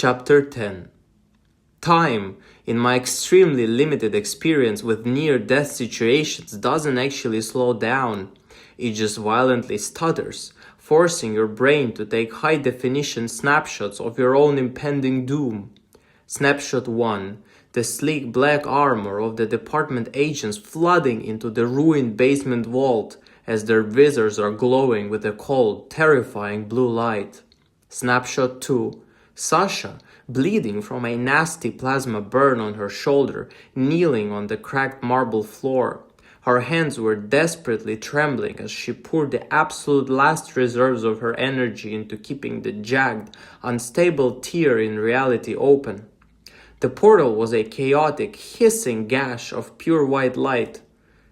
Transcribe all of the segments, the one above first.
Chapter 10. Time, in my extremely limited experience with near-death situations, doesn't actually slow down. It just violently stutters, forcing your brain to take high-definition snapshots of your own impending doom. Snapshot 1. The sleek black armor of the department agents flooding into the ruined basement vault as their visors are glowing with a cold, terrifying blue light. Snapshot 2. Sasha, bleeding from a nasty plasma burn on her shoulder, kneeling on the cracked marble floor. Her hands were desperately trembling as she poured the absolute last reserves of her energy into keeping the jagged, unstable tear in reality open. The portal was a chaotic, hissing gash of pure white light.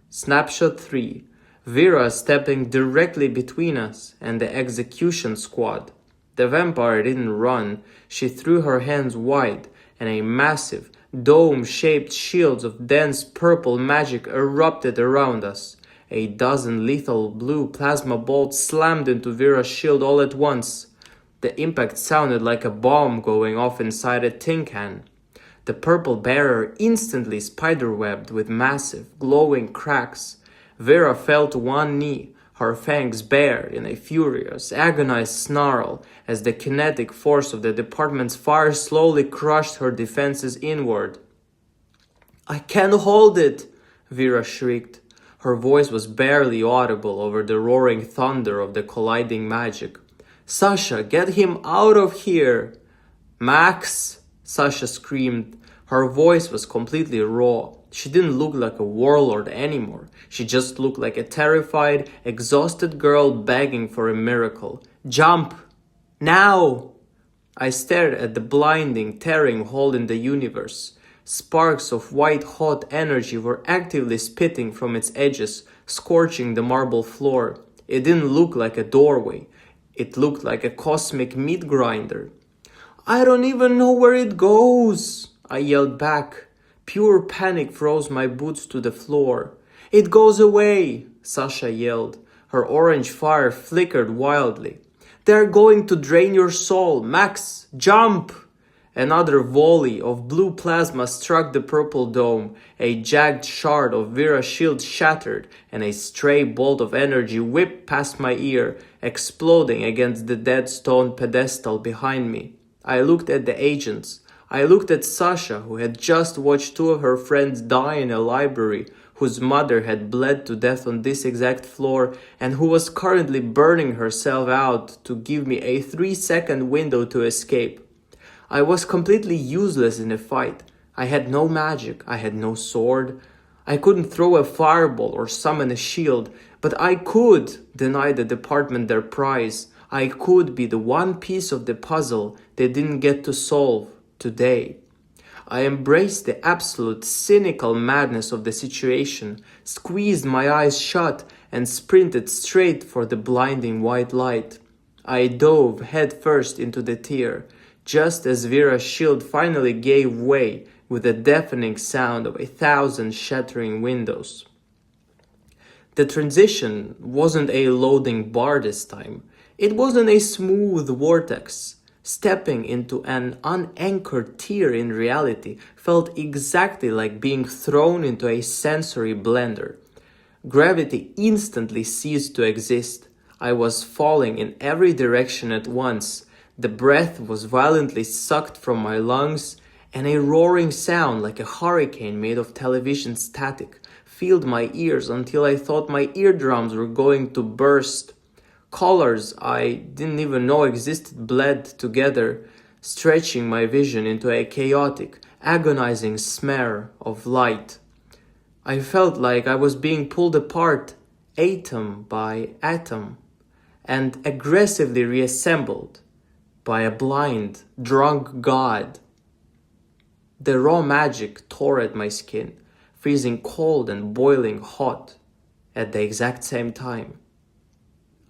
Snapshot 3. Vera stepping directly between us and the execution squad. The vampire didn't run. She threw her hands wide, and a massive, dome-shaped shield of dense purple magic erupted around us. A dozen lethal blue plasma bolts slammed into Vera's shield all at once. The impact sounded like a bomb going off inside a tin can. The purple barrier instantly spiderwebbed with massive, glowing cracks. Vera fell to one knee, her fangs bare in a furious, agonized snarl as the kinetic force of the department's fire slowly crushed her defenses inward. "I can't hold it!" Vera shrieked. Her voice was barely audible over the roaring thunder of the colliding magic. "Sasha, get him out of here!" "Max!" Sasha screamed. Her voice was completely raw. She didn't look like a warlord anymore. She just looked like a terrified, exhausted girl begging for a miracle. "Jump! Now!" I stared at the blinding, tearing hole in the universe. Sparks of white-hot energy were actively spitting from its edges, scorching the marble floor. It didn't look like a doorway. It looked like a cosmic meat grinder. "I don't even know where it goes!" I yelled back. Pure panic froze my boots to the floor. "It goes away!" Sasha yelled. Her orange fire flickered wildly. "They're going to drain your soul! Max, jump!" Another volley of blue plasma struck the purple dome. A jagged shard of Vera's shield shattered, and a stray bolt of energy whipped past my ear, exploding against the dead stone pedestal behind me. I looked at the agents. I looked at Sasha, who had just watched two of her friends die in a library, whose mother had bled to death on this exact floor, and who was currently burning herself out to give me a 3-second window to escape. I was completely useless in a fight. I had no magic. I had no sword. I couldn't throw a fireball or summon a shield, but I could deny the department their prize. I could be the one piece of the puzzle they didn't get to solve. Today, I embraced the absolute cynical madness of the situation, squeezed my eyes shut, and sprinted straight for the blinding white light. I dove headfirst into the tear, just as Vera's shield finally gave way with the deafening sound of 1,000 shattering windows. The transition wasn't a loading bar this time. It wasn't a smooth vortex. Stepping into an unanchored tear in reality felt exactly like being thrown into a sensory blender. Gravity instantly ceased to exist. I was falling in every direction at once. The breath was violently sucked from my lungs, and a roaring sound like a hurricane made of television static filled my ears until I thought my eardrums were going to burst. Colors I didn't even know existed bled together, stretching my vision into a chaotic, agonizing smear of light. I felt like I was being pulled apart, atom by atom, and aggressively reassembled by a blind, drunk god. The raw magic tore at my skin, freezing cold and boiling hot at the exact same time.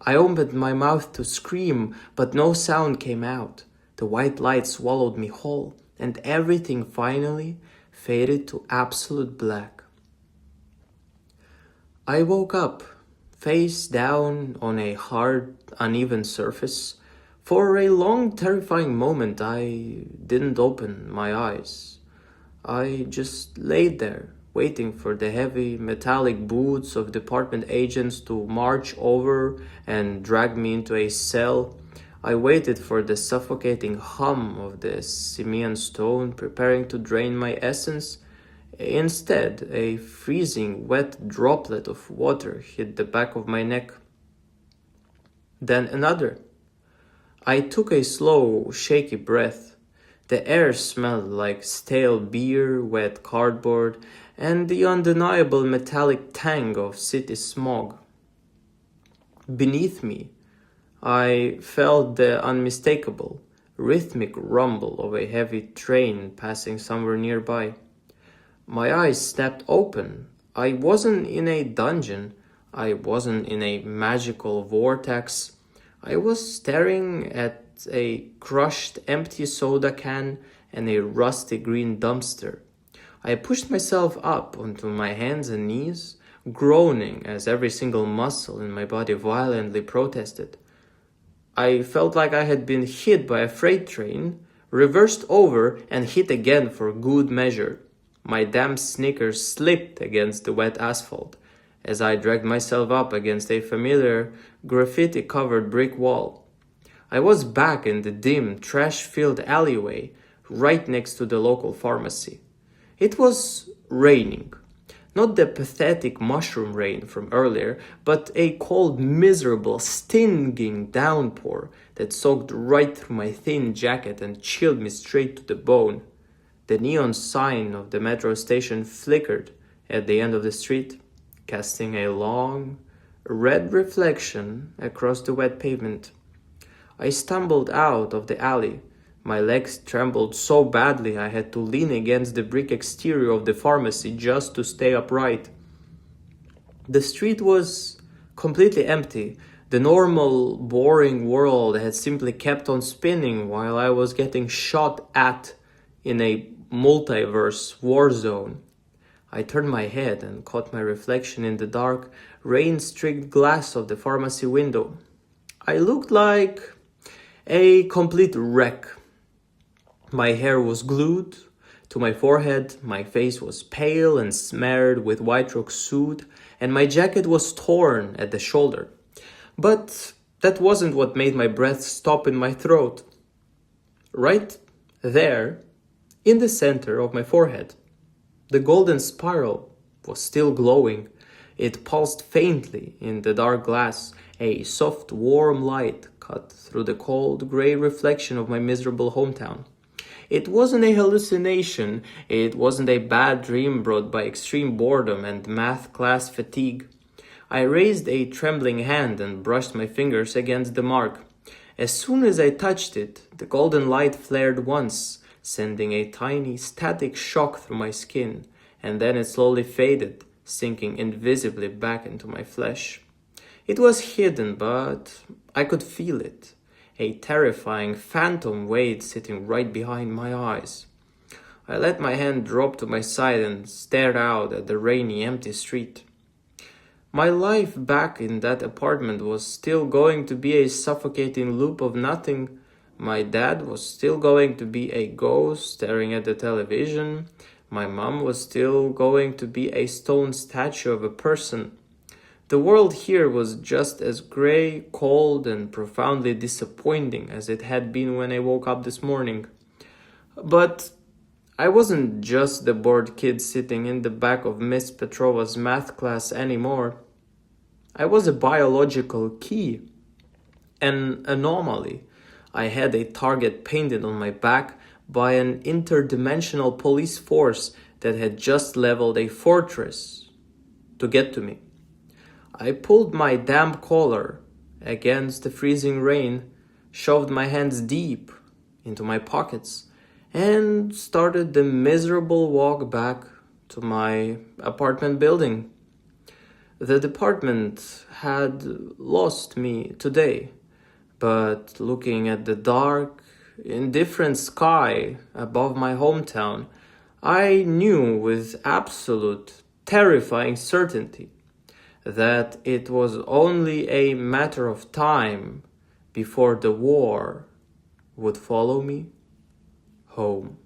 I opened my mouth to scream, but no sound came out. The white light swallowed me whole, and everything finally faded to absolute black. I woke up, face down on a hard, uneven surface, For a long, terrifying moment, I didn't open my eyes. I just laid there, waiting for the heavy metallic boots of department agents to march over and drag me into a cell. I waited for the suffocating hum of the Simeon stone preparing to drain my essence. Instead, a freezing, wet droplet of water hit the back of my neck. Then another. I took a slow, shaky breath. The air smelled like stale beer, wet cardboard, and the undeniable metallic tang of city smog. Beneath me, I felt the unmistakable, rhythmic rumble of a heavy train passing somewhere nearby. My eyes snapped open. I wasn't in a dungeon. I wasn't in a magical vortex. I was staring at a crushed empty soda can and a rusty green dumpster. I pushed myself up onto my hands and knees, groaning as every single muscle in my body violently protested. I felt like I had been hit by a freight train, reversed over, and hit again for good measure. My damn sneakers slipped against the wet asphalt as I dragged myself up against a familiar graffiti-covered brick wall. I was back in the dim, trash-filled alleyway right next to the local pharmacy. It was raining. Not the pathetic mushroom rain from earlier, but a cold, miserable, stinging downpour that soaked right through my thin jacket and chilled me straight to the bone. The neon sign of the metro station flickered at the end of the street, casting a long, red reflection across the wet pavement. I stumbled out of the alley. My legs trembled so badly I had to lean against the brick exterior of the pharmacy just to stay upright. The street was completely empty. The normal, boring world had simply kept on spinning while I was getting shot at in a multiverse war zone. I turned my head and caught my reflection in the dark, rain-streaked glass of the pharmacy window. I looked like a complete wreck. My hair was glued to my forehead, my face was pale and smeared with White Rock soot, and my jacket was torn at the shoulder. But that wasn't what made my breath stop in my throat. Right there, in the center of my forehead, the golden spiral was still glowing. It pulsed faintly in the dark glass, a soft, warm light cut through the cold, gray reflection of my miserable hometown. It wasn't a hallucination, it wasn't a bad dream brought by extreme boredom and math class fatigue. I raised a trembling hand and brushed my fingers against the mark. As soon as I touched it, the golden light flared once, sending a tiny static shock through my skin, and then it slowly faded, sinking invisibly back into my flesh. It was hidden, but I could feel it. A terrifying phantom weight sitting right behind my eyes. I let my hand drop to my side and stared out at the rainy, empty street. My life back in that apartment was still going to be a suffocating loop of nothing. My dad was still going to be a ghost staring at the television. My mom was still going to be a stone statue of a person. The world here was just as gray, cold, and profoundly disappointing as it had been when I woke up this morning. But I wasn't just the bored kid sitting in the back of Miss Petrova's math class anymore. I was a biological key, an anomaly. I had a target painted on my back by an interdimensional police force that had just leveled a fortress to get to me. I pulled my damp collar against the freezing rain, shoved my hands deep into my pockets, and started the miserable walk back to my apartment building. The department had lost me today, but looking at the dark, indifferent sky above my hometown, I knew with absolute, terrifying certainty that it was only a matter of time before the war would follow me home.